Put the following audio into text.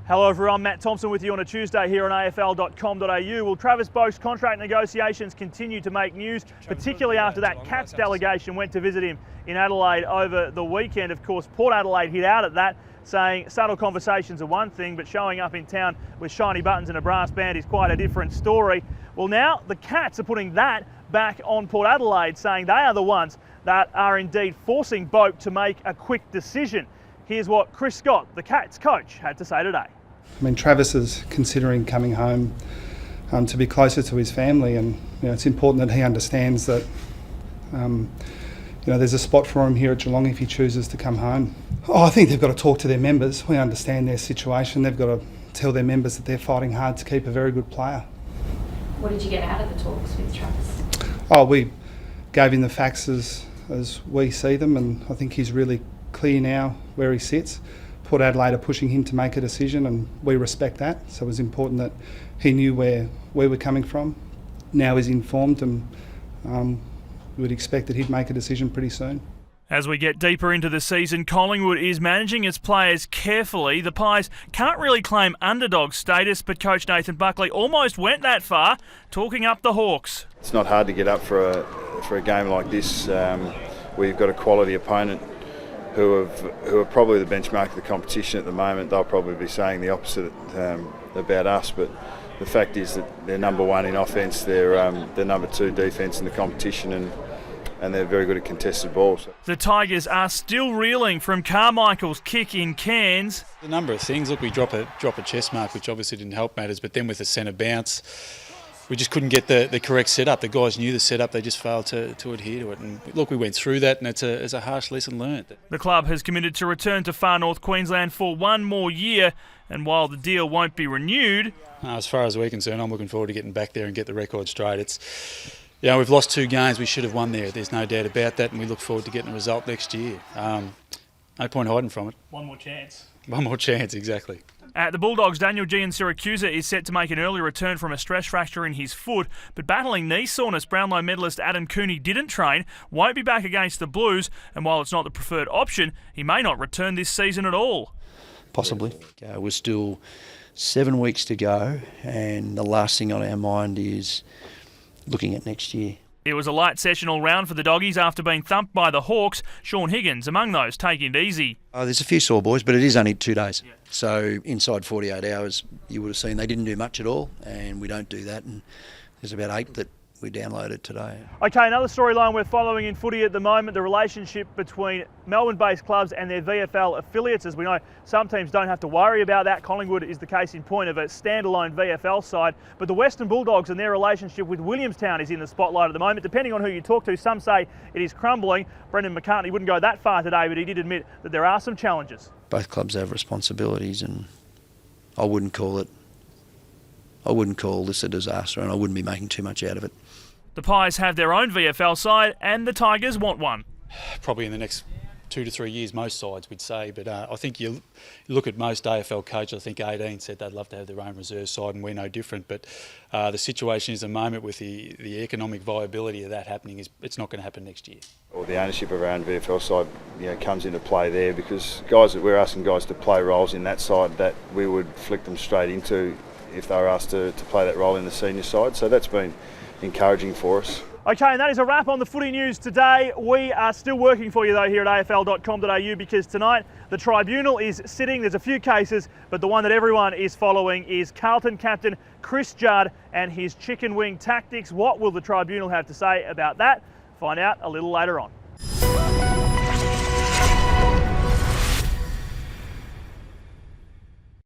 Hello everyone, Matt Thompson with you on a Tuesday here on AFL.com.au. Well, Travis Boak's contract negotiations continue to make news, particularly after that Cats delegation went to visit him in Adelaide over the weekend. Of course, Port Adelaide hit out at that, saying subtle conversations are one thing, but showing up in town with shiny buttons and a brass band is quite a different story. Well, now the Cats are putting that back on Port Adelaide, saying they are the ones that are indeed forcing Boak to make a quick decision. Here's what Chris Scott, the Cats coach, had to say today. I mean, Travis is considering coming home to be closer to his family, and it's important that he understands that there's a spot for him here at Geelong if he chooses to come home. I think they've got to talk to their members. We understand their situation. They've got to tell their members that they're fighting hard to keep a very good player. What did you get out of the talks with Travis? We gave him the facts as we see them, and I think he's really clear now where he sits. Port Adelaide are pushing him to make a decision, and we respect that. So it was important that he knew where we're coming from. Now he's informed, and we would expect that he'd make a decision pretty soon. As we get deeper into the season, Collingwood is managing its players carefully. The Pies can't really claim underdog status, but Coach Nathan Buckley almost went that far, talking up the Hawks. It's not hard to get up for a game like this, where you've got a quality opponent who are probably the benchmark of the competition at the moment. They'll probably be saying the opposite about us, but the fact is that they're number one in offence, they're number two defence in the competition, and they're very good at contested balls. The Tigers are still reeling from Carmichael's kick in Cairns. A number of things. Look, we drop a chest mark, which obviously didn't help matters, but then with the centre bounce, we just couldn't get the correct setup. The guys knew the setup, they just failed to adhere to it. And look, we went through that, and it's a harsh lesson learned. The club has committed to return to far north Queensland for one more year, and while the deal won't be renewed... As far as we're concerned, I'm looking forward to getting back there and get the record straight. We've lost 2 games, we should have won there. There's no doubt about that, and we look forward to getting a result next year. No point hiding from it. One more chance. One more chance, exactly. At the Bulldogs, Daniel Giansiracusa is set to make an early return from a stress fracture in his foot, but battling knee soreness, Brownlow medalist Adam Cooney didn't train, won't be back against the Blues, and while it's not the preferred option, he may not return this season at all. Possibly. We're still 7 weeks to go, and the last thing on our mind is looking at next year. It was a light session all round for the Doggies after being thumped by the Hawks. Sean Higgins among those taking it easy. There's a few sore boys, but it is only 2 days. Yeah. So inside 48 hours, you would have seen they didn't do much at all, and we don't do that. And there's about 8 that we downloaded today. Okay, another storyline we're following in footy at the moment, the relationship between Melbourne-based clubs and their VFL affiliates. As we know, some teams don't have to worry about that. Collingwood is the case in point of a standalone VFL side, but the Western Bulldogs and their relationship with Williamstown is in the spotlight at the moment. Depending on who you talk to, some say it is crumbling. Brendan McCartney wouldn't go that far today, but he did admit that there are some challenges. Both clubs have responsibilities, and I wouldn't call this a disaster, and I wouldn't be making too much out of it. The Pies have their own VFL side, and the Tigers want one. Probably in the next 2 to 3 years, most sides would say, but I think you look at most AFL coaches, I think 18 said they'd love to have their own reserve side, and we're no different. But the situation is at the moment with the economic viability of that happening, it's not going to happen next year. Well, the ownership of our own VFL side comes into play there, because we're asking guys to play roles in that side that we would flick them straight into if they were asked to play that role in the senior side. So that's been encouraging for us. Okay, and that is a wrap on the footy news today. We are still working for you though here at AFL.com.au, because tonight the tribunal is sitting. There's a few cases, but the one that everyone is following is Carlton captain Chris Judd and his chicken wing tactics. What will the tribunal have to say about that? Find out a little later on.